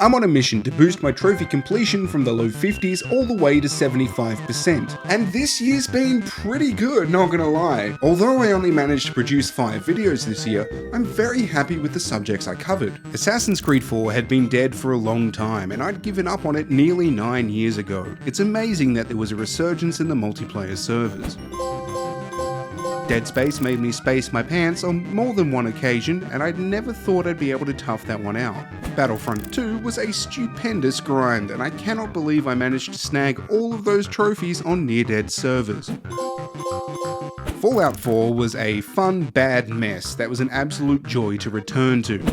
I'm on a mission to boost my trophy completion from the low 50s all the way to 75%. And this year's been pretty good, not gonna lie. Although I only managed to produce 5 videos this year, I'm very happy with the subjects I covered. Assassin's Creed 4 had been dead for a long time, and I'd given up on it nearly 9 years ago. It's amazing that there was a resurgence in the multiplayer servers. Dead Space made me space my pants on more than one occasion, and I'd never thought I'd be able to tough that one out. Battlefront 2 was a stupendous grind, and I cannot believe I managed to snag all of those trophies on near-dead servers. Fallout 4 was a fun, bad mess that was an absolute joy to return to.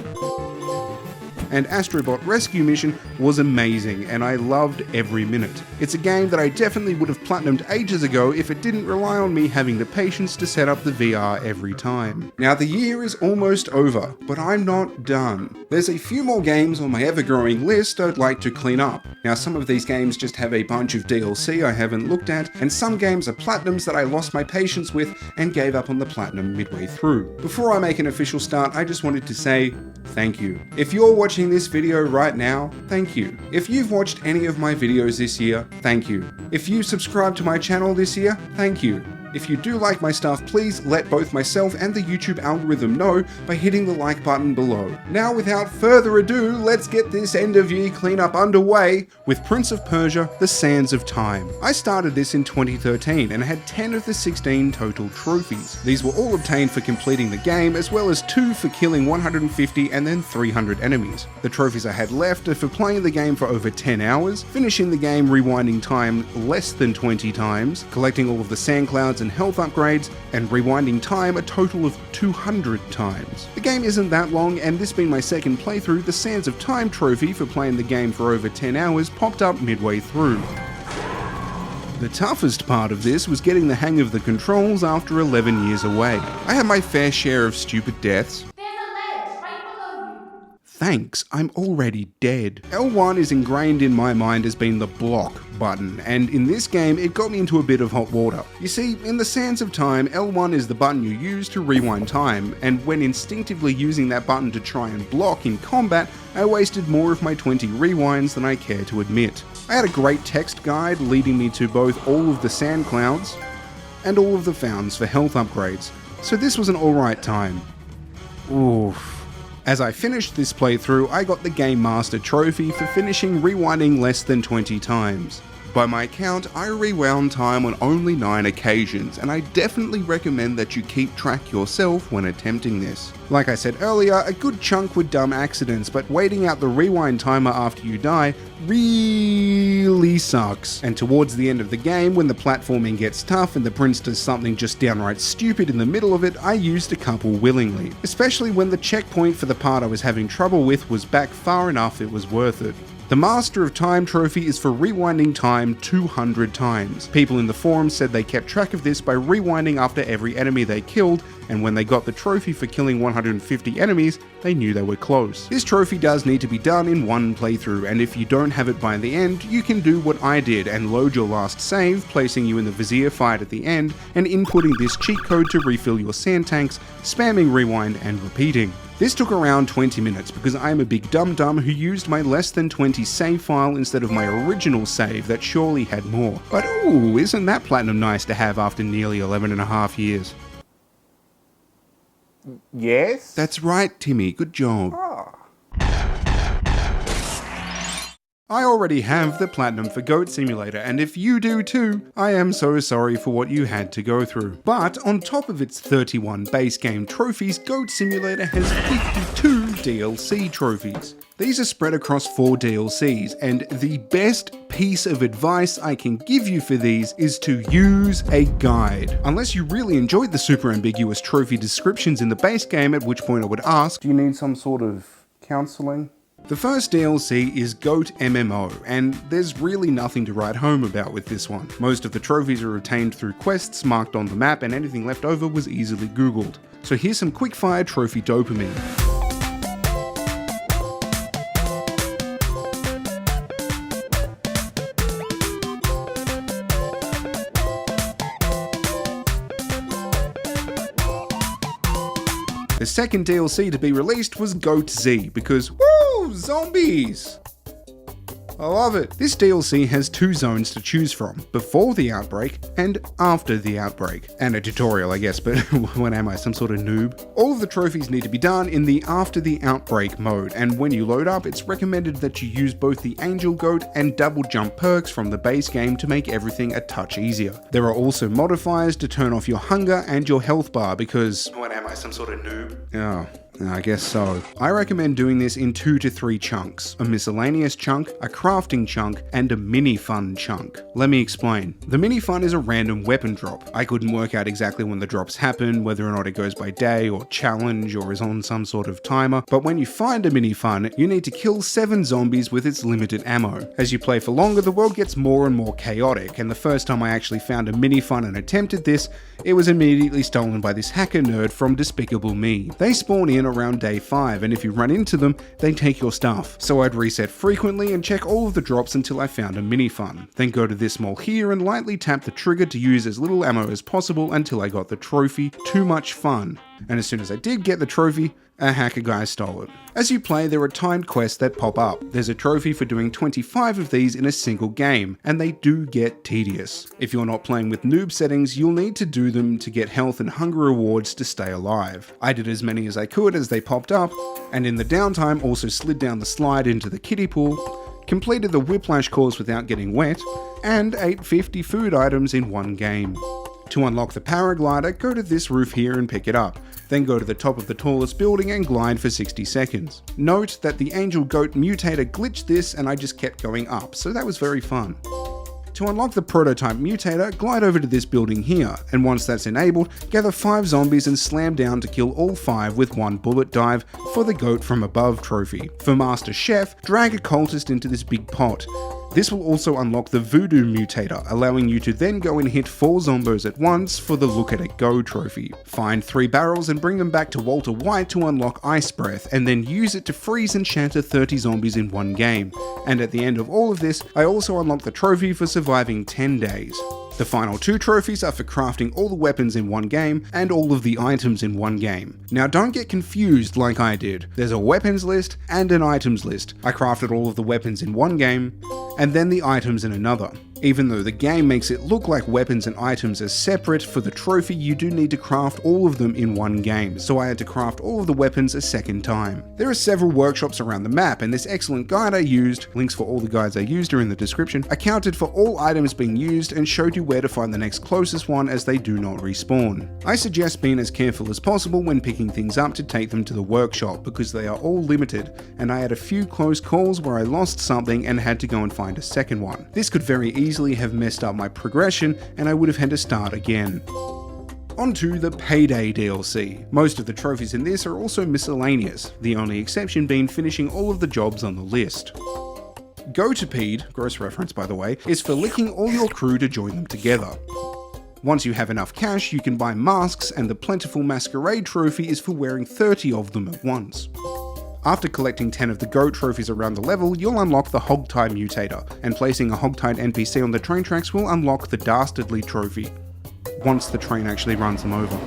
And Astrobot Rescue Mission was amazing, and I loved every minute. It's a game that I definitely would have platinumed ages ago if it didn't rely on me having the patience to set up the VR every time. Now the year is almost over, but I'm not done. There's a few more games on my ever-growing list I'd like to clean up. Now some of these games just have a bunch of DLC I haven't looked at, and some games are platinums that I lost my patience with and gave up on the platinum midway through. Before I make an official start, I just wanted to say thank you. If you're watching this video right now, thank you. If you've watched any of my videos this year, thank you. If you subscribed to my channel this year, thank you. If you do like my stuff, please let both myself and the YouTube algorithm know by hitting the like button below. Now without further ado, let's get this end of year cleanup underway with Prince of Persia: The Sands of Time. I started this in 2013 and had 10 of the 16 total trophies. These were all obtained for completing the game, as well as 2 for killing 150 and then 300 enemies. The trophies I had left are for playing the game for over 10 hours, finishing the game rewinding time less than 20 times, collecting all of the sand clouds and health upgrades, and rewinding time a total of 200 times. The game isn't that long, and this being my second playthrough, the Sands of Time trophy for playing the game for over 10 hours popped up midway through. The toughest part of this was getting the hang of the controls after 11 years away. I had my fair share of stupid deaths. Thanks, I'm already dead. L1 is ingrained in my mind as being the block button, and in this game it got me into a bit of hot water. You see, in the Sands of Time, L1 is the button you use to rewind time, and when instinctively using that button to try and block in combat, I wasted more of my 20 rewinds than I care to admit. I had a great text guide leading me to both all of the sand clouds and all of the fountains for health upgrades, so this was an alright time. Oof. As I finished this playthrough, I got the Game Master trophy for finishing rewinding less than 20 times. By my count, I rewound time on only 9 occasions, and I definitely recommend that you keep track yourself when attempting this. Like I said earlier, a good chunk were dumb accidents, but waiting out the rewind timer after you die really sucks. And towards the end of the game, when the platforming gets tough and the prince does something just downright stupid in the middle of it, I used a couple willingly. Especially when the checkpoint for the part I was having trouble with was back far enough it was worth it. The Master of Time trophy is for rewinding time 200 times. People in the forums said they kept track of this by rewinding after every enemy they killed, and when they got the trophy for killing 150 enemies, they knew they were close. This trophy does need to be done in one playthrough, and if you don't have it by the end, you can do what I did and load your last save, placing you in the Vizier fight at the end, and inputting this cheat code to refill your sand tanks, spamming rewind and repeating. This took around 20 minutes because I'm a big dum-dum who used my less than 20 save file instead of my original save that surely had more. But ooh, isn't that platinum nice to have after nearly 11.5 years? Yes? That's right, Timmy, good job. Oh. I already have the platinum for Goat Simulator, and if you do too, I am so sorry for what you had to go through. But on top of its 31 base game trophies, Goat Simulator has 52 DLC trophies. These are spread across 4 DLCs, and the best piece of advice I can give you for these is to use a guide. Unless you really enjoyed the super ambiguous trophy descriptions in the base game, at which point I would ask, do you need some sort of counseling? The first DLC is Goat MMO, and there's really nothing to write home about with this one. Most of the trophies are obtained through quests marked on the map, and anything left over was easily googled. So here's some quickfire trophy dopamine. The second DLC to be released was GoatZ, because woo, zombies! I love it. This DLC has 2 zones to choose from, before the outbreak and after the outbreak. And a tutorial, I guess, but what am I, some sort of noob? All of the trophies need to be done in the after the outbreak mode, and when you load up, it's recommended that you use both the Angel Goat and double jump perks from the base game to make everything a touch easier. There are also modifiers to turn off your hunger and your health bar because... What am I, some sort of noob? Oh. I guess so. I recommend doing this in 2 to 3 chunks. A miscellaneous chunk, a crafting chunk, and a mini fun chunk. Let me explain. The mini fun is a random weapon drop. I couldn't work out exactly when the drops happen, whether or not it goes by day or challenge or is on some sort of timer, but when you find a mini fun, you need to kill 7 zombies with its limited ammo. As you play for longer, the world gets more and more chaotic, and the first time I actually found a mini fun and attempted this, it was immediately stolen by this hacker nerd from Despicable Me. They spawn in around day 5, and if you run into them, they take your stuff. So I'd reset frequently and check all of the drops until I found a mini fun. Then go to this mall here and lightly tap the trigger to use as little ammo as possible until I got the trophy. Too much fun. And as soon as I did get the trophy, a hacker guy stole it. As you play, there are timed quests that pop up. There's a trophy for doing 25 of these in a single game, and they do get tedious. If you're not playing with noob settings, you'll need to do them to get health and hunger rewards to stay alive. I did as many as I could as they popped up, and in the downtime also slid down the slide into the kiddie pool, completed the whiplash course without getting wet, and ate 50 food items in one game. To unlock the paraglider, go to this roof here and pick it up. Then go to the top of the tallest building and glide for 60 seconds. Note that the Angel Goat mutator glitched this and I just kept going up, so that was very fun. To unlock the prototype mutator, glide over to this building here, and once that's enabled, gather 5 zombies and slam down to kill all 5 with 1 bullet dive for the Goat from Above trophy. For Master Chef, drag a cultist into this big pot. This will also unlock the Voodoo mutator, allowing you to then go and hit 4 zombos at once for the Look at It Go trophy. Find 3 barrels and bring them back to Walter White to unlock Ice Breath, and then use it to freeze and shatter 30 zombies in one game. And at the end of all of this, I also unlock the trophy for surviving 10 days. The final 2 trophies are for crafting all the weapons in one game and all of the items in one game. Now don't get confused like I did. There's a weapons list and an items list. I crafted all of the weapons in one game and then the items in another. Even though the game makes it look like weapons and items are separate, for the trophy you do need to craft all of them in one game, so I had to craft all of the weapons a second time. There are several workshops around the map, and this excellent guide I used, links for all the guides I used are in the description, accounted for all items being used and showed you where to find the next closest one as they do not respawn. I suggest being as careful as possible when picking things up to take them to the workshop, because they are all limited, and I had a few close calls where I lost something and had to go and find a second one. This could very easily have messed up my progression and I would have had to start again. Onto the Payday DLC. Most of the trophies in this are also miscellaneous, the only exception being finishing all of the jobs on the list. GoatZ, gross reference by the way, is for licking all your crew to join them together. Once you have enough cash, you can buy masks, and the Plentiful Masquerade trophy is for wearing 30 of them at once. After collecting 10 of the Goat trophies around the level, you'll unlock the Hogtie mutator, and placing a Hogtie NPC on the train tracks will unlock the Dastardly trophy, once the train actually runs them over.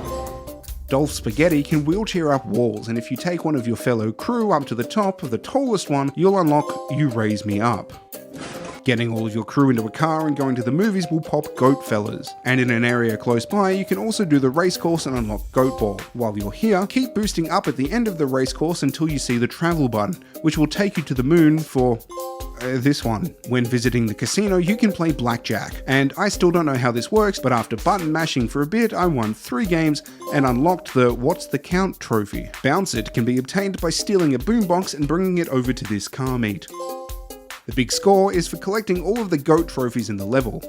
Dolph Spaghetti can wheelchair up walls, and if you take one of your fellow crew up to the top of the tallest one, you'll unlock You Raise Me Up. Getting all of your crew into a car and going to the movies will pop Goat Fellas. And in an area close by, you can also do the race course and unlock Goat Ball. While you're here, keep boosting up at the end of the race course until you see the travel button, which will take you to the moon for this one. When visiting the casino, you can play blackjack. And I still don't know how this works, but after button mashing for a bit, I won 3 games and unlocked the What's the Count trophy. Bounce It can be obtained by stealing a boombox and bringing it over to this car meet. The big score is for collecting all of the Goat trophies in the level,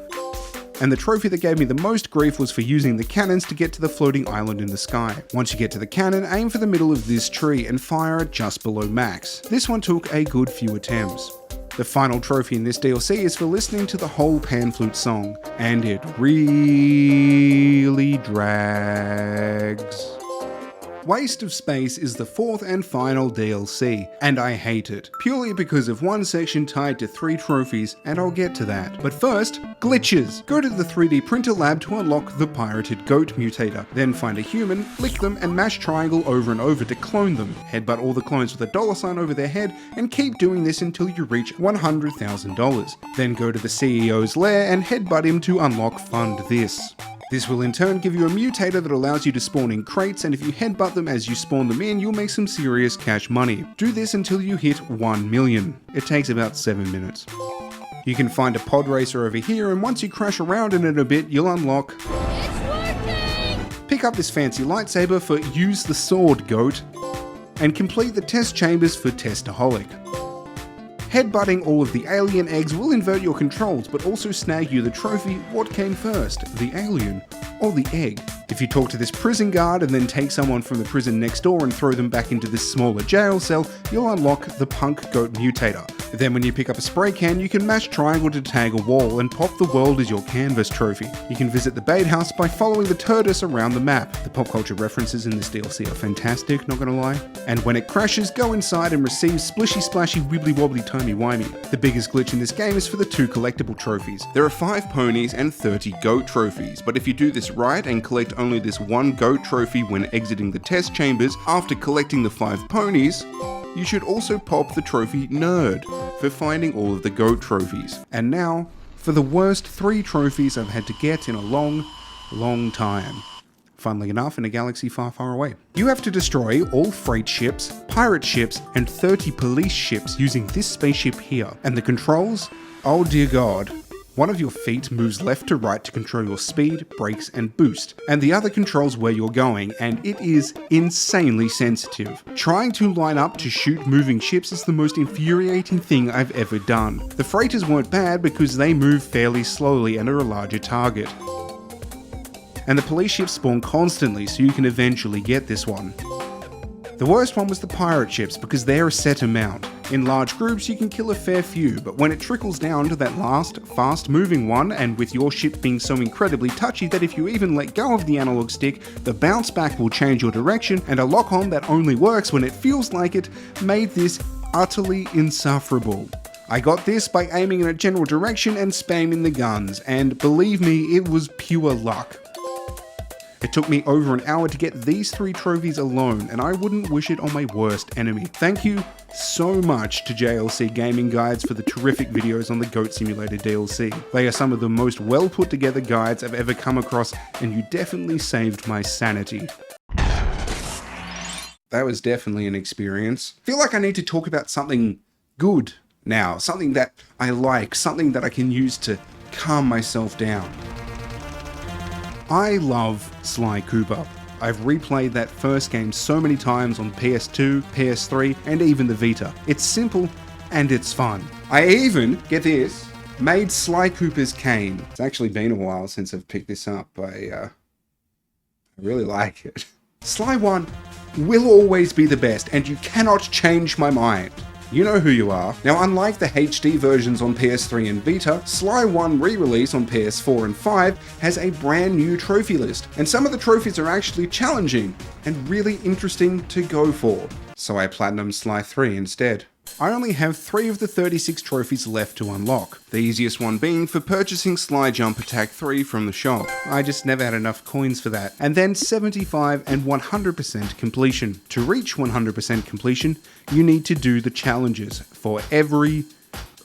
and the trophy that gave me the most grief was for using the cannons to get to the floating island in the sky. Once you get to the cannon, aim for the middle of this tree and fire it just below max. This one took a good few attempts. The final trophy in this DLC is for listening to the whole pan flute song, and it really drags. Waste of Space is the fourth and final DLC, and I hate it, purely because of one section tied to 3 trophies, and I'll get to that. But first, glitches. Go to the 3D printer lab to unlock the pirated goat mutator, then find a human, lick them, and mash triangle over and over to clone them. Headbutt all the clones with a $sign over their head, and keep doing this until you reach $100,000. Then go to the CEO's lair and headbutt him to unlock Fund This. This will in turn give you a mutator that allows you to spawn in crates, and if you headbutt them as you spawn them in, you'll make some serious cash money. Do this until you hit 1 million. It takes about 7 minutes. You can find a pod racer over here, and once you crash around in it a bit, you'll unlock... It's working! Pick up this fancy lightsaber for Use the Sword, Goat, and complete the test chambers for Testaholic. Headbutting all of the alien eggs will invert your controls, but also snag you the trophy. What came first, the alien or the egg? If you talk to this prison guard and then take someone from the prison next door and throw them back into this smaller jail cell, you'll unlock the Punk Goat Mutator. Then when you pick up a spray can, you can mash triangle to tag a wall and pop the world as your canvas trophy. You can visit the bait house by following the tortoise around the map. The pop culture references in this DLC are fantastic, not gonna lie. And when it crashes, go inside and receive splishy splashy wibbly wobbly timey wimey. The biggest glitch in this game is for the 2 collectible trophies. There are 5 ponies and 30 goat trophies, but if you do this right and collect only this 1 goat trophy when exiting the test chambers after collecting the 5 ponies, you should also pop the trophy Nerd for finding all of the goat trophies. And now, for the worst 3 trophies I've had to get in a long time. Funnily enough, in a galaxy far, far away. You have to destroy all freight ships, pirate ships, and 30 police ships using this spaceship here. And the controls? Oh dear God. One of your feet moves left to right to control your speed, brakes, and boost, and the other controls where you're going, and it is insanely sensitive. Trying to line up to shoot moving ships is the most infuriating thing I've ever done. The freighters weren't bad because they move fairly slowly and are a larger target. And the police ships spawn constantly, so you can eventually get this one. The worst one was the pirate ships because they're a set amount. In large groups you can kill a fair few, but when it trickles down to that last, fast moving one, and with your ship being so incredibly touchy that if you even let go of the analog stick, the bounce back will change your direction, and a lock-on that only works when it feels like it, made this utterly insufferable. I got this by aiming in a general direction and spamming the guns, and believe me, it was pure luck. It took me over an hour to get these 3 trophies alone, and I wouldn't wish it on my worst enemy. Thank you so much to JLC Gaming Guides for the terrific videos on the Goat Simulator DLC. They are some of the most well put together guides I've ever come across, and you definitely saved my sanity. That was definitely an experience. I feel like I need to talk about something good now, something that I like, something that I can use to calm myself down. I love Sly Cooper. I've replayed that first game so many times on PS2, PS3, and even the Vita. It's simple and it's fun. I even, get this, made Sly Cooper's cane. It's actually been a while since I've picked this up. I really like it. Sly 1 will always be the best, and you cannot change my mind. You know who you are. Now, unlike the HD versions on PS3 and Vita, Sly 1 re-release on PS4 and 5 has a brand new trophy list, and some of the trophies are actually challenging and really interesting to go for. So I platinumed Sly 3 instead. I only have 3 of the 36 trophies left to unlock, the easiest one being for purchasing Sly Jump Attack 3 from the shop. I just never had enough coins for that. And then 75 and 100% completion. To reach 100% completion, you need to do the challenges for every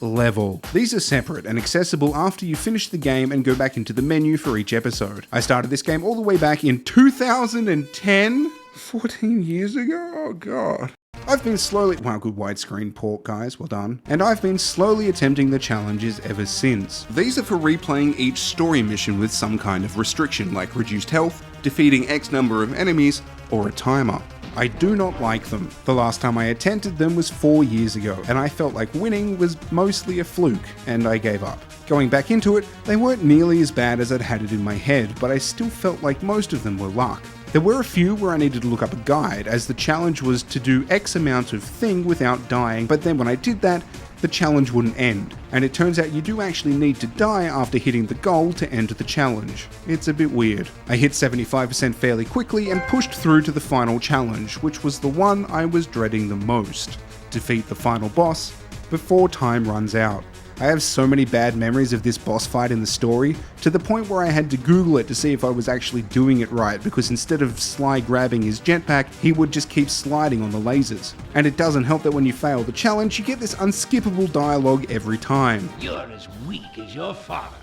level. These are separate and accessible after you finish the game and go back into the menu for each episode. I started this game all the way back in 2010? 14 years ago? Oh god. I've been slowly, wow, good widescreen port guys, well done. And I've been slowly attempting the challenges ever since. These are for replaying each story mission with some kind of restriction, like reduced health, defeating X number of enemies, or a timer. I do not like them. The last time I attempted them was 4 years ago, and I felt like winning was mostly a fluke, and I gave up. Going back into it, they weren't nearly as bad as I'd had it in my head, but I still felt like most of them were luck. There were a few where I needed to look up a guide, as the challenge was to do X amount of thing without dying, but then when I did that, the challenge wouldn't end. And it turns out you do actually need to die after hitting the goal to end the challenge. It's a bit weird. I hit 75% fairly quickly and pushed through to the final challenge, which was the one I was dreading the most. Defeat the final boss before time runs out. I have so many bad memories of this boss fight in the story, to the point where I had to Google it to see if I was actually doing it right, because instead of Sly grabbing his jetpack, he would just keep sliding on the lasers. And it doesn't help that when you fail the challenge, you get this unskippable dialogue every time. You're as weak as your father.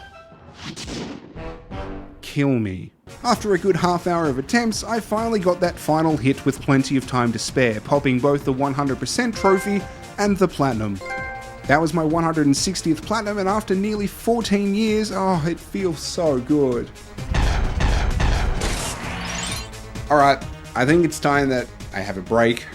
Kill me. After a good half hour of attempts, I finally got that final hit with plenty of time to spare, popping both the 100% trophy and the platinum. That was my 160th platinum, and after nearly 14 years, oh, it feels so good. Alright, I think it's time that I have a break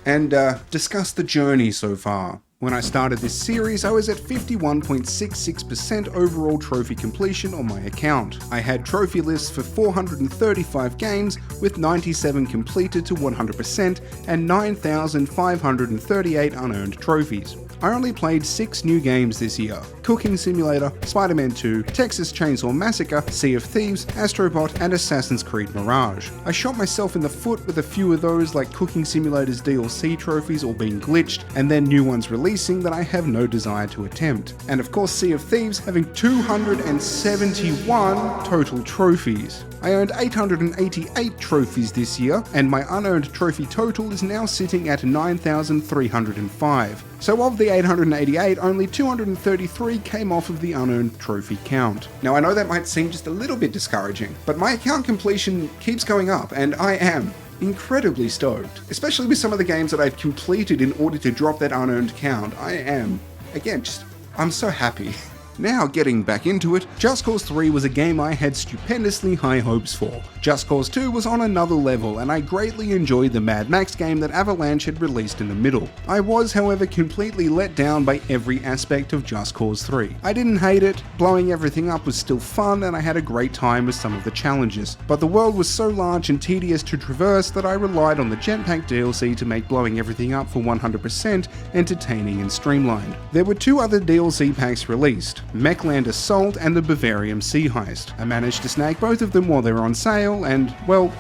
and discuss the journey so far. When I started this series, I was at 51.66% overall trophy completion on my account. I had trophy lists for 435 games, with 97 completed to 100% and 9,538 unearned trophies. I only played 6 new games this year: Cooking Simulator, Spiderman 2, Texas Chainsaw Massacre, Sea of Thieves, Astrobot, and Assassin's Creed Mirage. I shot myself in the foot with a few of those, like Cooking Simulator's DLC trophies all being glitched, and then new ones releasing that I have no desire to attempt. And of course Sea of Thieves having 271 total trophies. I earned 888 trophies this year, and my unearned trophy total is now sitting at 9,305. So of the 888, only 233 came off of the unearned trophy count. Now I know that might seem just a little bit discouraging, but my account completion keeps going up, and I am incredibly stoked. Especially with some of the games that I've completed in order to drop that unearned count. I am, again, I'm so happy. Now getting back into it, Just Cause 3 was a game I had stupendously high hopes for. Just Cause 2 was on another level, and I greatly enjoyed the Mad Max game that Avalanche had released in the middle. I was, however, completely let down by every aspect of Just Cause 3. I didn't hate it, blowing everything up was still fun, and I had a great time with some of the challenges. But the world was so large and tedious to traverse that I relied on the Jetpack DLC to make blowing everything up for 100% entertaining and streamlined. There were 2 other DLC packs released: Mechland Assault and the Bavarium Sea Heist. I managed to snag both of them while they were on sale, and, well,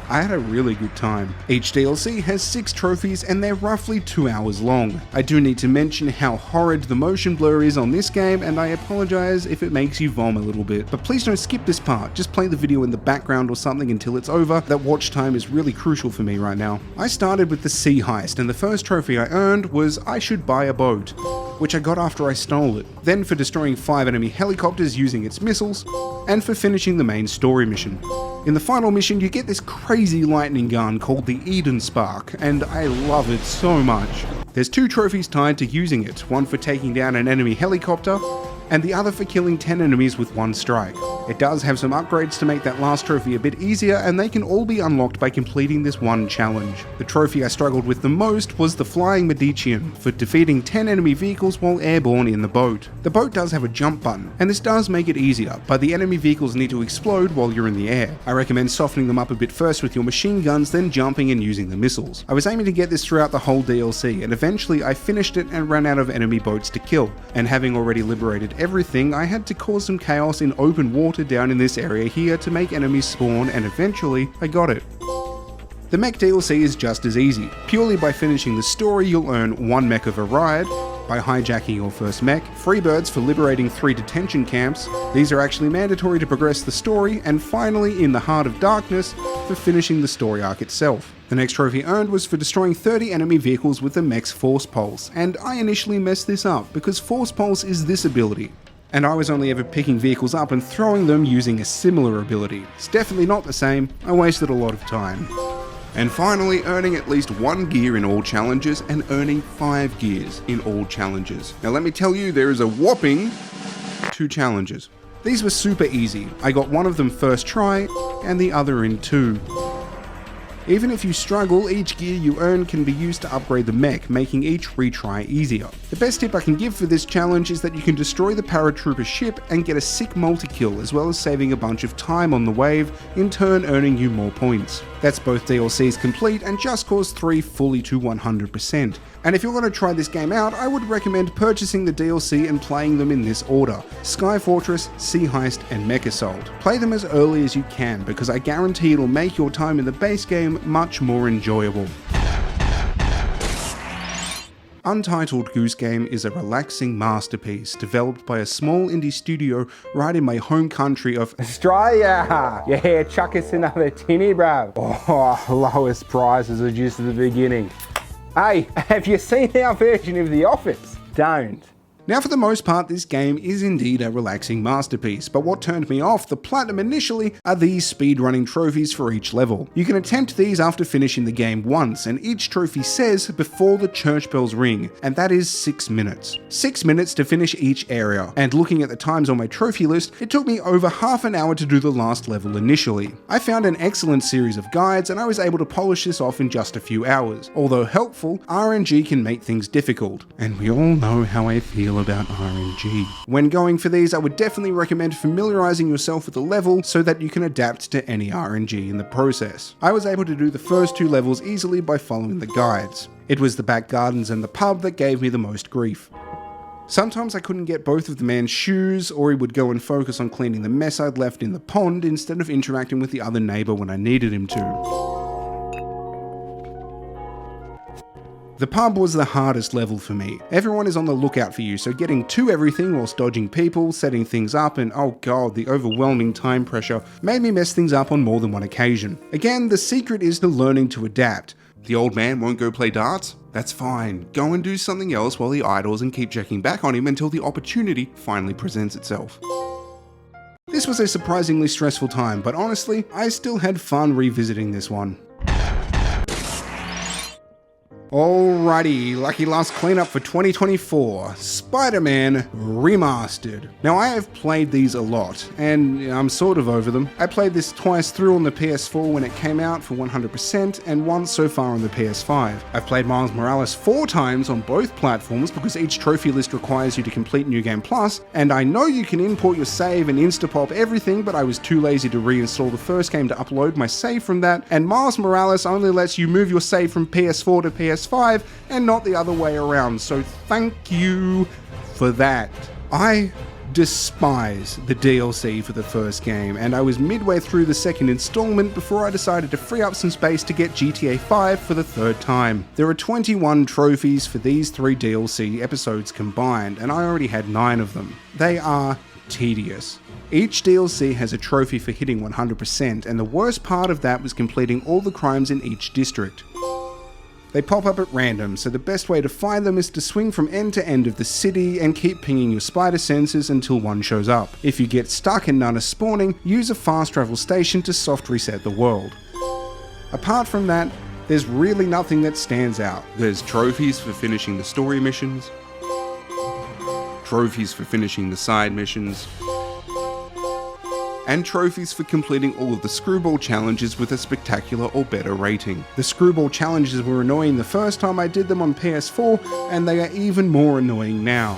I had a really good time. Each DLC has 6 trophies and they're roughly 2 hours long. I do need to mention how horrid the motion blur is on this game, and I apologize if it makes you vom a little bit, but please don't skip this part, just play the video in the background or something until it's over. That watch time is really crucial for me right now. I started with the Sea Heist, and the first trophy I earned was I should buy a boat, which I got after I stole it. Then for destroying 5 enemy helicopters using its missiles, and for finishing the main story mission. In the final mission, you get this crazy lightning gun called the Eden Spark, and I love it so much. There's 2 trophies tied to using it, one for taking down an enemy helicopter, and the other for killing 10 enemies with 1 strike. It does have some upgrades to make that last trophy a bit easier, and they can all be unlocked by completing this one challenge. The trophy I struggled with the most was the Flying Medicean, for defeating 10 enemy vehicles while airborne in the boat. The boat does have a jump button, and this does make it easier, but the enemy vehicles need to explode while you're in the air. I recommend softening them up a bit first with your machine guns, then jumping and using the missiles. I was aiming to get this throughout the whole DLC, and eventually I finished it and ran out of enemy boats to kill, and having already liberated everything, I had to cause some chaos in open water down in this area here to make enemies spawn, and eventually I got it. The mech DLC is just as easy. Purely by finishing the story, you'll earn 1 mech of a ride, by hijacking your first mech, freebirds for liberating 3 detention camps, these are actually mandatory to progress the story, and finally in the Heart of Darkness for finishing the story arc itself. The next trophy earned was for destroying 30 enemy vehicles with the mech's Force Pulse, and I initially messed this up because Force Pulse is this ability, and I was only ever picking vehicles up and throwing them using a similar ability. It's definitely not the same, I wasted a lot of time. And finally, earning at least 1 gear in all challenges and earning 5 gears in all challenges. Now let me tell you, there is a whopping 2 challenges. These were super easy. I got one of them first try and the other in 2. Even if you struggle, each gear you earn can be used to upgrade the mech, making each retry easier. The best tip I can give for this challenge is that you can destroy the paratrooper ship and get a sick multi-kill, as well as saving a bunch of time on the wave, in turn earning you more points. That's both DLCs complete and Just Cause 3 fully to 100%. And if you're going to try this game out, I would recommend purchasing the DLC and playing them in this order: Sky Fortress, Sea Heist, and Mech Assault. Play them as early as you can, because I guarantee it'll make your time in the base game much more enjoyable. Untitled Goose Game is a relaxing masterpiece developed by a small indie studio right in my home country of Australia! Yeah, chuck us another tinny, bro. Oh, lowest prices are just the beginning. Hey, have you seen our version of The Office? Don't. Now, for the most part, this game is indeed a relaxing masterpiece, but what turned me off the platinum initially are these speedrunning trophies for each level. You can attempt these after finishing the game once, and each trophy says before the church bells ring, and that is 6 minutes. 6 minutes to finish each area, and looking at the times on my trophy list, it took me over half an hour to do the last level initially. I found an excellent series of guides, and I was able to polish this off in just a few hours. Although helpful, RNG can make things difficult, and we all know how I feel about RNG. When going for these, I would definitely recommend familiarizing yourself with the level so that you can adapt to any RNG in the process. I was able to do the first 2 levels easily by following the guides. It was the back gardens and the pub that gave me the most grief. Sometimes I couldn't get both of the man's shoes, or he would go and focus on cleaning the mess I'd left in the pond instead of interacting with the other neighbor when I needed him to. The pub was the hardest level for me. Everyone is on the lookout for you, so getting to everything whilst dodging people, setting things up, and oh god, the overwhelming time pressure made me mess things up on more than one occasion. Again, the secret is to learning to adapt. The old man won't go play darts? That's fine. Go and do something else while he idles and keep checking back on him until the opportunity finally presents itself. This was a surprisingly stressful time, but honestly, I still had fun revisiting this one. Alrighty, lucky last cleanup for 2024, Spiderman Remastered. Now I have played these a lot, and I'm sort of over them. I played this twice through on the PS4 when it came out for 100%, and once so far on the PS5. I've played Miles Morales 4 times on both platforms because each trophy list requires you to complete New Game Plus, and I know you can import your save and instapop everything, but I was too lazy to reinstall the first game to upload my save from that, and Miles Morales only lets you move your save from PS4 to PS5 and not the other way around, so thank you for that. I despise the DLC for the first game, and I was midway through the second installment before I decided to free up some space to get GTA 5 for the 3rd time. There are 21 trophies for these 3 DLC episodes combined, and I already had 9 of them. They are tedious. Each DLC has a trophy for hitting 100%, and the worst part of that was completing all the crimes in each district. They pop up at random, so the best way to find them is to swing from end to end of the city and keep pinging your spider senses until one shows up. If you get stuck and none are spawning, use a fast travel station to soft reset the world. Apart from that, there's really nothing that stands out. There's trophies for finishing the story missions, trophies for finishing the side missions, and trophies for completing all of the screwball challenges with a spectacular or better rating. The screwball challenges were annoying the first time I did them on PS4, and they are even more annoying now.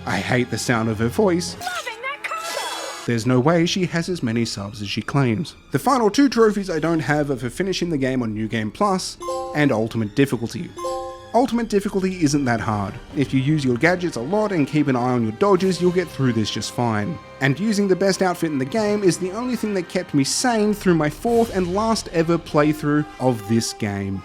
I hate the sound of her voice. There's no way she has as many subs as she claims. The final 2 trophies I don't have are for finishing the game on New Game Plus and Ultimate Difficulty. Ultimate Difficulty isn't that hard. If you use your gadgets a lot and keep an eye on your dodges, you'll get through this just fine. And using the best outfit in the game is the only thing that kept me sane through my 4th and last ever playthrough of this game.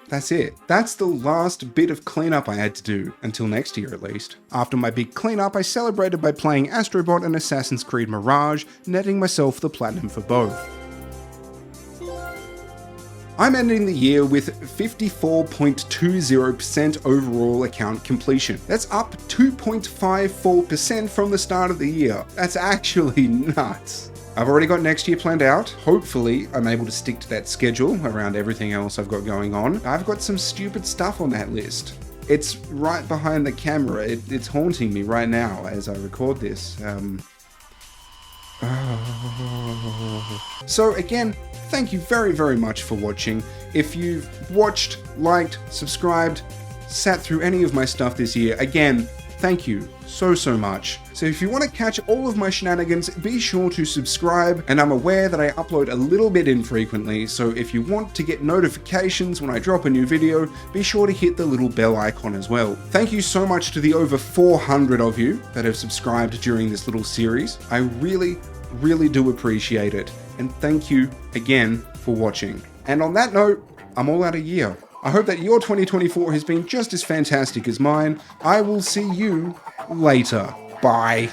That's it. That's the last bit of cleanup I had to do, until next year at least. After my big cleanup, I celebrated by playing Astrobot and Assassin's Creed Mirage, netting myself the platinum for both. I'm ending the year with 54.20% overall account completion. That's up 2.54% from the start of the year. That's actually nuts. I've already got next year planned out. Hopefully, I'm able to stick to that schedule around everything else I've got going on. I've got some stupid stuff on that list. It's right behind the camera. It's haunting me right now as I record this. So again, thank you very, very much for watching. If you've watched, liked, subscribed, sat through any of my stuff this year, again, thank you so much. So if you want to catch all of my shenanigans, be sure to subscribe, and I'm aware that I upload a little bit infrequently, so if you want to get notifications when I drop a new video, be sure to hit the little bell icon as well. Thank you so much to the over 400 of you that have subscribed during this little series. I really do appreciate it, and thank you again for watching. And on that note, I'm all out of year. I hope that your 2024 has been just as fantastic as mine. I will see you later. Bye.